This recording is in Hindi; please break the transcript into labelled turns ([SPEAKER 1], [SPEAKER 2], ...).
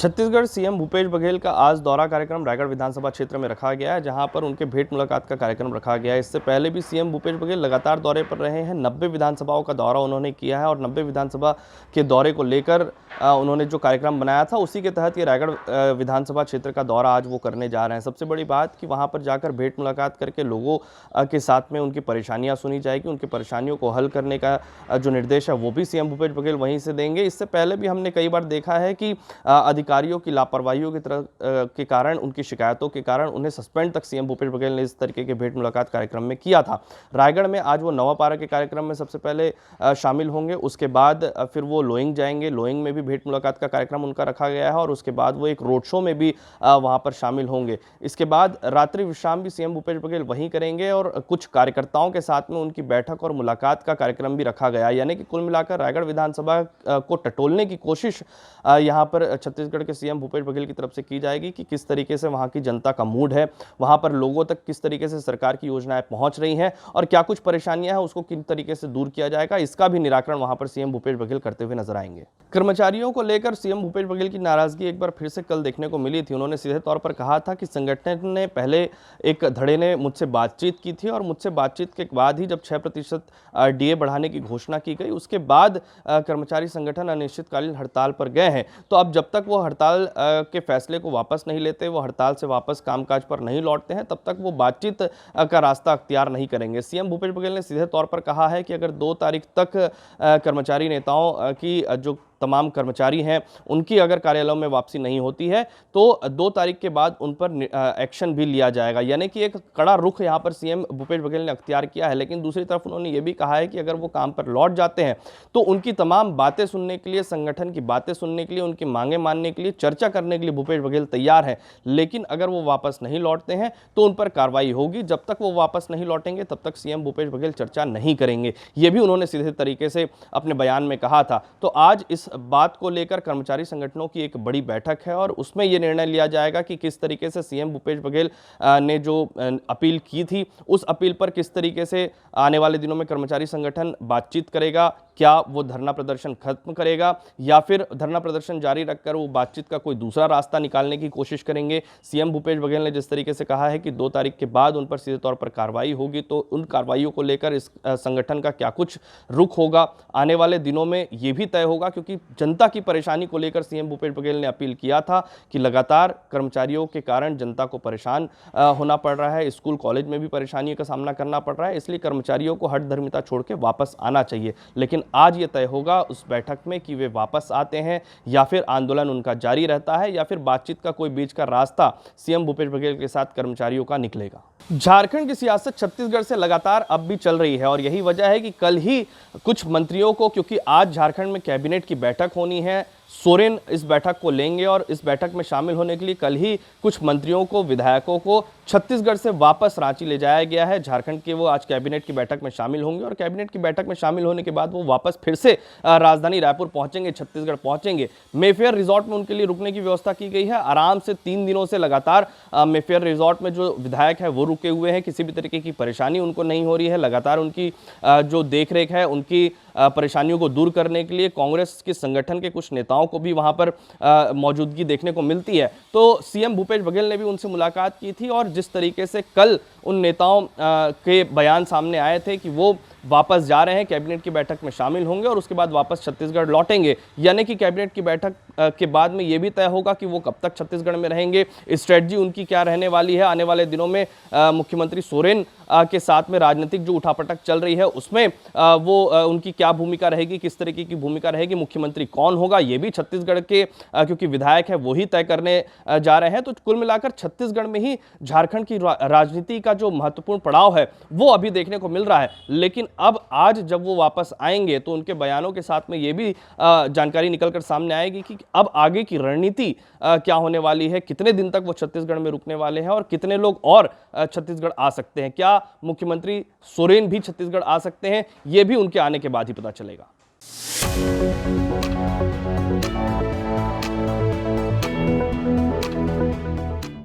[SPEAKER 1] छत्तीसगढ़ सीएम भूपेश बघेल का आज दौरा कार्यक्रम रायगढ़ विधानसभा क्षेत्र में रखा गया है, जहां पर उनके भेंट मुलाकात का कार्यक्रम रखा गया है। इससे पहले भी सीएम भूपेश बघेल लगातार दौरे पर रहे हैं। 90 विधानसभाओं का दौरा उन्होंने किया है और 90 विधानसभा के दौरे को लेकर उन्होंने जो कार्यक्रम बनाया था उसी के तहत ये रायगढ़ विधानसभा क्षेत्र का दौरा आज वो करने जा रहे हैं। सबसे बड़ी बात कि वहाँ पर जाकर भेंट मुलाकात करके लोगों के साथ में उनकी परेशानियाँ सुनी जाएगी, उनकी परेशानियों को हल करने का जो निर्देश है वो भी सीएम भूपेश बघेल वहीं से देंगे। इससे पहले भी हमने कई बार देखा है कि अधिकारियों की लापरवाहियों की तरह के कारण, उनकी शिकायतों के कारण उन्हें सस्पेंड तक सीएम भूपेश बघेल ने इस तरीके के भेंट मुलाकात कार्यक्रम में किया था। रायगढ़ में आज वो नवापारा के कार्यक्रम में सबसे पहले शामिल होंगे, उसके बाद फिर वो लोइंग जाएंगे। लोइंग में भी भेंट मुलाकात का कार्यक्रम उनका रखा गया है और उसके बाद वो एक रोड शो में भी वहां पर शामिल होंगे। इसके बाद रात्रि विश्राम भी सीएम भूपेश बघेल वहीं करेंगे और कुछ कार्यकर्ताओं के साथ में उनकी बैठक और मुलाकात का कार्यक्रम भी रखा गया। यानी कि कुल मिलाकर रायगढ़ विधानसभा को टटोलने की कोशिश यहां पर छत्तीसगढ़ के सीएम भूपेश बघेल की तरफ से की जाएगी कि किस तरीके से वहां की जनता का मूड है, वहां पर लोगों तक किस तरीके से सरकार की योजनाएं पहुंच रही हैं और क्या कुछ परेशानियां हैं उसको किन तरीके से दूर किया जाएगा, इसका भी निराकरण वहां पर सीएम भूपेश बघेल करते हुए नजर आएंगे। कर्मचारियों को लेकर सीएम भूपेश बघेल की नाराजगी एक बार फिर से कल देखने को मिली थी। उन्होंने सीधे तौर पर कहा था कि संगठन ने पहले एक धड़े ने मुझसे बातचीत की थी और मुझसे बातचीत के बाद ही जब 6% डीए बढ़ाने की घोषणा की गई उसके बाद कर्मचारी संगठन अनिश्चितकालीन हड़ताल पर गए हैं। तो अब जब तक वो हड़ताल के फैसले को वापस नहीं लेते, वो हड़ताल से वापस कामकाज पर नहीं लौटते हैं, तब तक वो बातचीत का रास्ता अख्तियार नहीं करेंगे। सीएम भूपेश बघेल ने सीधे तौर पर कहा है कि अगर 2 तारीख तक कर्मचारी नेताओं की जो तमाम कर्मचारी हैं उनकी अगर कार्यालयों में वापसी नहीं होती है तो 2 तारीख के बाद उन पर एक्शन भी लिया जाएगा। यानी कि एक कड़ा रुख यहां पर सीएम भूपेश बघेल ने अख्तियार किया है। लेकिन दूसरी तरफ उन्होंने ये भी कहा है कि अगर वो काम पर लौट जाते हैं तो उनकी तमाम बातें सुनने के लिए, संगठन की बातें सुनने के लिए, उनकी मांगें मानने के लिए, चर्चा करने के लिए भूपेश बघेल तैयार है। लेकिन अगर वो वापस नहीं लौटते हैं तो उन पर कार्रवाई होगी। जब तक वो वापस नहीं लौटेंगे तब तक सीएम भूपेश बघेल चर्चा नहीं करेंगे। ये भी उन्होंने सीधे तरीके से अपने बयान में कहा था। तो आज इस बात को लेकर कर्मचारी संगठनों की एक बड़ी बैठक है और उसमें यह निर्णय लिया जाएगा कि किस तरीके से सीएम भूपेश बघेल ने जो अपील की थी उस अपील पर किस तरीके से आने वाले दिनों में कर्मचारी संगठन बातचीत करेगा। क्या वो धरना प्रदर्शन खत्म करेगा या फिर धरना प्रदर्शन जारी रखकर वो बातचीत का कोई दूसरा रास्ता निकालने की कोशिश करेंगे। सीएम भूपेश बघेल ने जिस तरीके से कहा है कि 2 तारीख के बाद उन पर सीधे तौर पर कार्रवाई होगी, तो उन कार्रवाइयों को लेकर इस संगठन का क्या कुछ रुख होगा आने वाले दिनों में ये भी तय होगा। क्योंकि जनता की परेशानी को लेकर सीएम भूपेश बघेल ने अपील किया था कि लगातार कर्मचारियों के कारण जनता को परेशान होना पड़ रहा है, स्कूल कॉलेज में भी परेशानियों का सामना करना पड़ रहा है, इसलिए कर्मचारियों को हठधर्मिता छोड़ के वापस आना चाहिए। लेकिन आज ये तय होगा उस बैठक में कि वे वापस आते हैं या फिर आंदोलन उनका जारी रहता है या फिर बातचीत का कोई बीच का रास्ता सीएम भूपेश बघेल के साथ कर्मचारियों का निकलेगा। झारखंड की सियासत छत्तीसगढ़ से लगातार अब भी चल रही है और यही वजह है कि कल ही कुछ मंत्रियों को, क्योंकि आज झारखंड में कैबिनेट की बैठक होनी है, सोरेन इस बैठक को लेंगे और इस बैठक में शामिल होने के लिए कल ही कुछ मंत्रियों को, विधायकों को छत्तीसगढ़ से वापस रांची ले जाया गया है। झारखंड के वो आज कैबिनेट की बैठक में शामिल होंगे और कैबिनेट की बैठक में शामिल होने के बाद वो वापस फिर से राजधानी रायपुर पहुंचेंगे, छत्तीसगढ़ पहुंचेंगे। मेफेयर रिजॉर्ट में उनके लिए रुकने की व्यवस्था की गई है। आराम से 3 दिनों से लगातार मेफेयर रिजॉर्ट में जो विधायक है वो रुके हुए हैं, किसी भी तरीके की परेशानी उनको नहीं हो रही है। लगातार उनकी जो देखरेख है, उनकी परेशानियों को दूर करने के लिए कांग्रेस के संगठन के कुछ नेताओं को भी वहां पर मौजूदगी देखने को मिलती है। तो सीएम भूपेश बघेल ने भी उनसे मुलाकात की थी और जिस तरीके से कल उन नेताओं के बयान सामने आए थे कि वो वापस जा रहे हैं, कैबिनेट की बैठक में शामिल होंगे और उसके बाद वापस छत्तीसगढ़ लौटेंगे। यानी कि कैबिनेट की बैठक के बाद में यह भी तय होगा कि वो कब तक छत्तीसगढ़ में रहेंगे, स्ट्रेटजी उनकी क्या रहने वाली है। आने वाले दिनों में मुख्यमंत्री सोरेन के साथ में राजनीतिक जो उठापटक चल रही है उसमें वो उनकी क्या भूमिका रहेगी, किस तरीके की भूमिका रहेगी, मुख्यमंत्री कौन होगा, ये भी छत्तीसगढ़ के क्योंकि विधायक है वही तय करने जा रहे हैं। तो कुल मिलाकर छत्तीसगढ़ में ही झारखंड की राजनीति का जो महत्वपूर्ण पड़ाव है वो अभी देखने को मिल रहा है। लेकिन अब आज जब वो वापस आएंगे तो उनके बयानों के साथ में ये भी जानकारी निकलकर सामने आएगी कि अब आगे की रणनीति क्या होने वाली है, कितने दिन तक वो छत्तीसगढ़ में रुकने वाले हैं और कितने लोग और छत्तीसगढ़ आ सकते हैं। क्या मुख्यमंत्री सोरेन भी छत्तीसगढ़ आ सकते हैं, ये भी उनके आने के बाद ही पता चलेगा।